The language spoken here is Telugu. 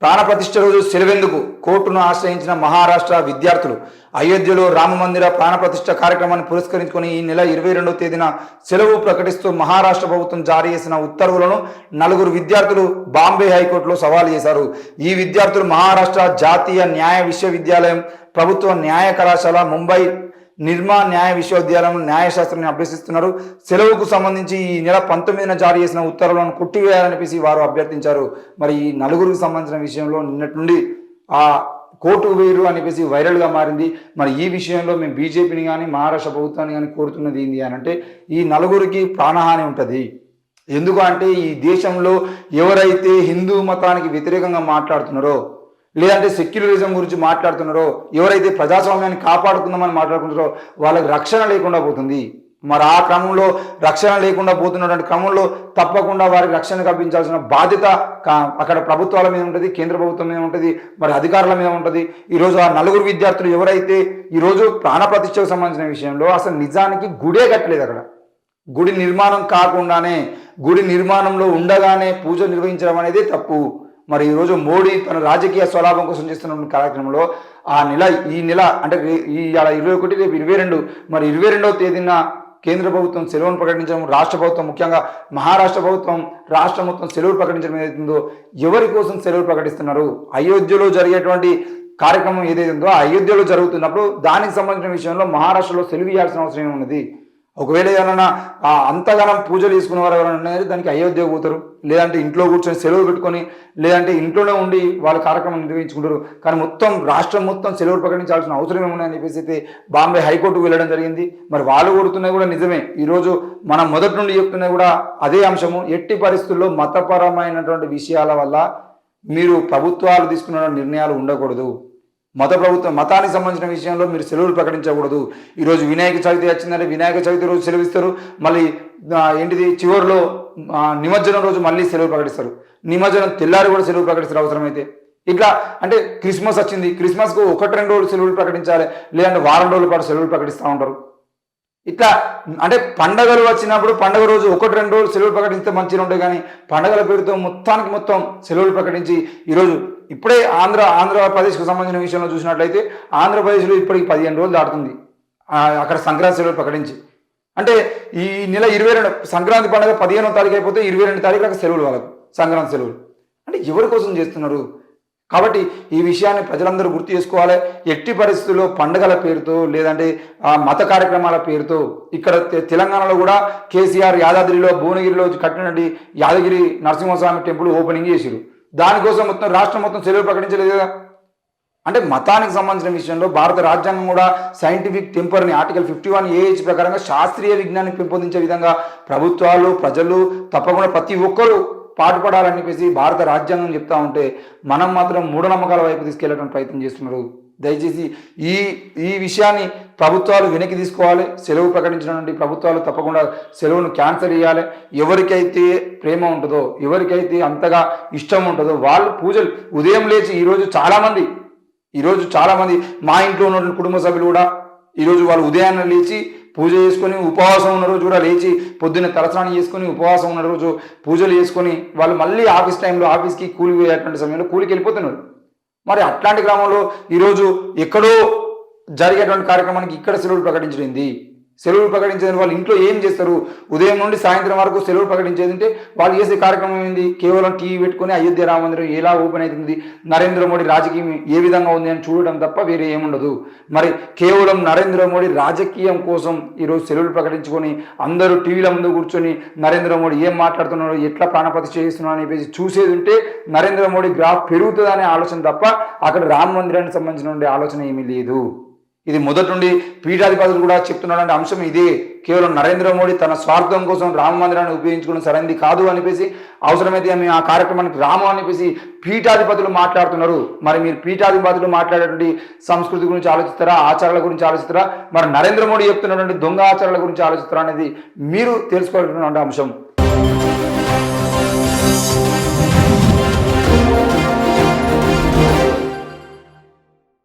ప్రాణప్రతిష్ఠ రోజు సెలవెందుకు కోర్టును ఆశ్రయించిన మహారాష్ట్ర విద్యార్థులు అయోధ్యలో రామమందిర ప్రాణప్రతిష్ఠ కార్యక్రమాన్ని పురస్కరించుకొని ఈ నెల 22వ తేదీన సెలవు ప్రకటిస్తూ మహారాష్ట్ర ప్రభుత్వం జారీ చేసిన ఉత్తర్వులను నలుగురు విద్యార్థులు బాంబే హైకోర్టులో సవాల్ చేశారు. ఈ విద్యార్థులు మహారాష్ట్ర జాతీయ న్యాయ విశ్వవిద్యాలయం, ప్రభుత్వ న్యాయ కళాశాల, ముంబై నిర్మా న్యాయ విశ్వవిద్యాలయం న్యాయశాస్త్రాన్ని అభ్యసిస్తున్నారు. సెలవుకు సంబంధించి ఈ నెల 19న జారీ చేసిన ఉత్తర్వులను కొట్టివేయాలనిపిసి వారు అభ్యర్థించారు. మరి ఈ నలుగురికి సంబంధించిన విషయంలో నిన్నటి నుండి ఆ కోర్టు వేరు అనిపేసి వైరల్గా మారింది. మరి ఈ విషయంలో మేము బీజేపీని కానీ మహారాష్ట్ర ప్రభుత్వాన్ని కానీ కోరుతున్నది ఏంటి అని అంటే, ఈ నలుగురికి ప్రాణహాని ఉంటుంది. ఎందుకు అంటే ఈ దేశంలో ఎవరైతే హిందూ మతానికి వ్యతిరేకంగా మాట్లాడుతున్నారో, లేదంటే సెక్యులరిజం గురించి మాట్లాడుతున్నారో, ఎవరైతే ప్రజాస్వామ్యాన్ని కాపాడుకుందామని మాట్లాడుకుంటారో వాళ్ళకి రక్షణ లేకుండా పోతుంది. మరి ఆ క్రమంలో రక్షణ లేకుండా పోతున్నటువంటి క్రమంలో తప్పకుండా వారికి రక్షణ కల్పించాల్సిన బాధ్యత అక్కడ ప్రభుత్వాల మీద ఉంటుంది, కేంద్ర ప్రభుత్వం మీద ఉంటుంది, మరి అధికారుల మీద ఉంటుంది. ఈరోజు ఆ నలుగురు విద్యార్థులు ఎవరైతే ఈరోజు ప్రాణప్రతిష్ఠకు సంబంధించిన విషయంలో అసలు నిజానికి గుడే కట్టలేదు. అక్కడ గుడి నిర్మాణం కాకుండానే, గుడి నిర్మాణంలో ఉండగానే పూజ నిర్వహించడం అనేది తప్పు. మరి ఈరోజు మోడీ తన రాజకీయ స్వలాభం కోసం చేస్తున్న కార్యక్రమంలో ఈ నెల అంటే ఈ 21 రేపు 22, మరి 22వ తేదీన కేంద్ర ప్రభుత్వం సెలవును ప్రకటించడం, రాష్ట్ర ప్రభుత్వం ముఖ్యంగా మహారాష్ట్ర ప్రభుత్వం రాష్ట్ర మొత్తం సెలవులు ప్రకటించడం ఏదైతుందో, ఎవరి కోసం సెలవులు ప్రకటిస్తున్నారు? అయోధ్యలో జరిగేటువంటి కార్యక్రమం ఏదైతే ఉందో అయోధ్యలో జరుగుతున్నప్పుడు దానికి సంబంధించిన విషయంలో మహారాష్ట్రలో సెలవు ఇవ్వాల్సిన అవసరం ఏమున్నది? ఒకవేళ ఏమన్నా అంతగానం పూజలు తీసుకునే వారు ఎవరైనా దానికి అయోధ్య పోతారు, లేదంటే ఇంట్లో కూర్చొని సెలవు పెట్టుకొని, లేదంటే ఇంట్లోనే ఉండి వాళ్ళ కార్యక్రమం నిర్వహించుకుంటారు. కానీ మొత్తం రాష్ట్రం మొత్తం సెలవులు ప్రకటించాల్సిన అవసరం ఏమున్నాయని చెప్పేసి అయితే బాంబే హైకోర్టుకు వెళ్ళడం జరిగింది. మరి వాళ్ళు కొడుతున్నది కూడా నిజమే. ఈరోజు మనం మొదటి నుండి చెప్తున్నది కూడా అదే అంశము. ఎట్టి పరిస్థితుల్లో మతపరమైనటువంటి విషయాల వల్ల మీరు ప్రభుత్వాలు తీసుకున్న నిర్ణయాలు ఉండకూడదు. మతానికి సంబంధించిన విషయంలో మీరు సెలవులు ప్రకటించకూడదు. ఈరోజు వినాయక చవితి వచ్చిందంటే వినాయక చవితి రోజు సెలవిస్తారు, మళ్ళీ చివరిలో నిమజ్జనం రోజు మళ్ళీ సెలవు ప్రకటిస్తారు, నిమజ్జనం తెల్లారి కూడా సెలవు ప్రకటిస్తారు అవసరమైతే. ఇట్లా అంటే క్రిస్మస్ వచ్చింది, క్రిస్మస్కు 1-2 రోజులు సెలవులు ప్రకటించాలి, లేదంటే వారం రోజుల పాటు సెలవులు ప్రకటిస్తూ ఉంటారు. ఇట్లా అంటే పండగలు వచ్చినప్పుడు పండగ రోజు 1-2 రోజులు సెలవులు ప్రకటిస్తే మంచిగా ఉంటాయి. కానీ పండగల పేరుతో మొత్తం సెలవులు ప్రకటించి ఈరోజు ఇప్పుడే ఆంధ్రప్రదేశ్కు సంబంధించిన విషయంలో చూసినట్లయితే ఆంధ్రప్రదేశ్లో ఇప్పటికి 15 రోజులు దాటుతుంది అక్కడ సంక్రాంతి సెలవులు ప్రకటించి. అంటే ఈ నెల 22 సంక్రాంతి పండుగ 15వ తారీఖు అయిపోతే 22 తారీఖులకు సెలవులు, వాళ్ళకు సంక్రాంతి సెలవులు. అంటే ఎవరి కోసం చేస్తున్నారు? కాబట్టి ఈ విషయాన్ని ప్రజలందరూ గుర్తు చేసుకోవాలి. ఎట్టి పరిస్థితుల్లో పండుగల పేరుతో, లేదంటే మత కార్యక్రమాల పేరుతో ఇక్కడ తెలంగాణలో కూడా కేసీఆర్ యాదాద్రిలో భువనగిరిలో కట్టినటువంటి యాదగిరి నరసింహస్వామి టెంపుల్ ఓపెనింగ్ చేసిరు. దానికోసం మొత్తం రాష్ట్రం మొత్తం సెలవు ప్రకటించలేదు కదా. అంటే మతానికి సంబంధించిన విషయంలో భారత రాజ్యాంగం కూడా సైంటిఫిక్ టెంపర్ని ఆర్టికల్ 51AH ప్రకారంగా శాస్త్రీయ విజ్ఞానాన్ని పెంపొందించే విధంగా ప్రభుత్వాలు, ప్రజలు తప్పకుండా ప్రతి ఒక్కరూ పాటుపడాలని చెప్పేసి భారత రాజ్యాంగం చెప్తా ఉంటే మనం మాత్రం మూఢనమ్మకాల వైపు తీసుకెళ్లడానికి ప్రయత్నం చేస్తున్నారు. దయచేసి ఈ విషయాన్ని ప్రభుత్వాలు వెనక్కి తీసుకోవాలి. సెలవు ప్రకటించినటువంటి ప్రభుత్వాలు తప్పకుండా సెలవును క్యాన్సిల్ చేయాలి. ఎవరికైతే ప్రేమ ఉంటుందో, ఎవరికైతే అంతగా ఇష్టం ఉంటుందో వాళ్ళు పూజలు ఉదయం లేచి ఈరోజు చాలామంది మా ఇంట్లో ఉన్న కుటుంబ సభ్యులు కూడా ఈరోజు వాళ్ళు ఉదయాన్నే లేచి పూజ చేసుకొని, ఉపవాసం ఉన్న రోజు కూడా లేచి పొద్దున్న తలస్నానం చేసుకొని ఉపవాసం ఉన్న రోజు పూజలు చేసుకొని వాళ్ళు మళ్ళీ ఆఫీస్ టైంలో ఆఫీస్కి కూలికి పోయేటువంటి సమయంలో కూలికి వెళ్ళిపోతున్నారు. మరి అట్లాంటి గ్రామంలో ఈరోజు ఎక్కడో జరిగేటువంటి కార్యక్రమానికి ఇక్కడ సెలవులు ప్రకటించింది. సెలవులు ప్రకటించేది వాళ్ళు ఇంట్లో ఏం చేస్తారు? ఉదయం నుండి సాయంత్రం వరకు సెలవులు ప్రకటించేది అంటే వాళ్ళు చేసే కార్యక్రమం ఏంది? కేవలం టీవీ పెట్టుకొని అయోధ్య రామ మందిరం ఎలా ఓపెన్ అవుతుంది, నరేంద్ర మోడీ రాజకీయం ఏ విధంగా ఉంది అని చూడడం తప్ప వేరే ఏముండదు. మరి కేవలం నరేంద్ర మోడీ రాజకీయం కోసం ఈరోజు సెలవులు ప్రకటించుకొని అందరూ టీవీల ముందు కూర్చొని నరేంద్ర మోడీ ఏం మాట్లాడుతున్నారో, ఎట్లా ప్రాణప్రతిష్ఠ చేస్తున్నారో అని చెప్పేసి చూసేది ఉంటే నరేంద్ర మోడీ గ్రాఫ్ పెరుగుతుందనే ఆలోచన తప్ప అక్కడ రామ మందిరానికి సంబంధించిన ఆలోచన ఏమీ లేదు. ఇది మొదటి నుండి పీఠాధిపతులు కూడా చెప్తున్నాడు అంశం ఇదే. కేవలం నరేంద్ర మోడీ తన స్వార్థం కోసం రామ మందిరాన్ని ఉపయోగించుకోవడం సరైనది కాదు అనిపేసి, అవసరమైతే మేము ఆ కార్యక్రమానికి రాము అనిపేసి పీఠాధిపతులు మాట్లాడుతున్నారు. మరి మీరు పీఠాధిపతులు మాట్లాడేటువంటి సంస్కృతి గురించి ఆలోచిస్తారా, ఆచారాల గురించి ఆలోచిస్తారా? మరి నరేంద్ర మోడీ చెప్తున్నటువంటి దొంగ ఆచారాల గురించి ఆలోచిస్తారా అనేది మీరు తెలుసుకోవాల్సిన అంశం.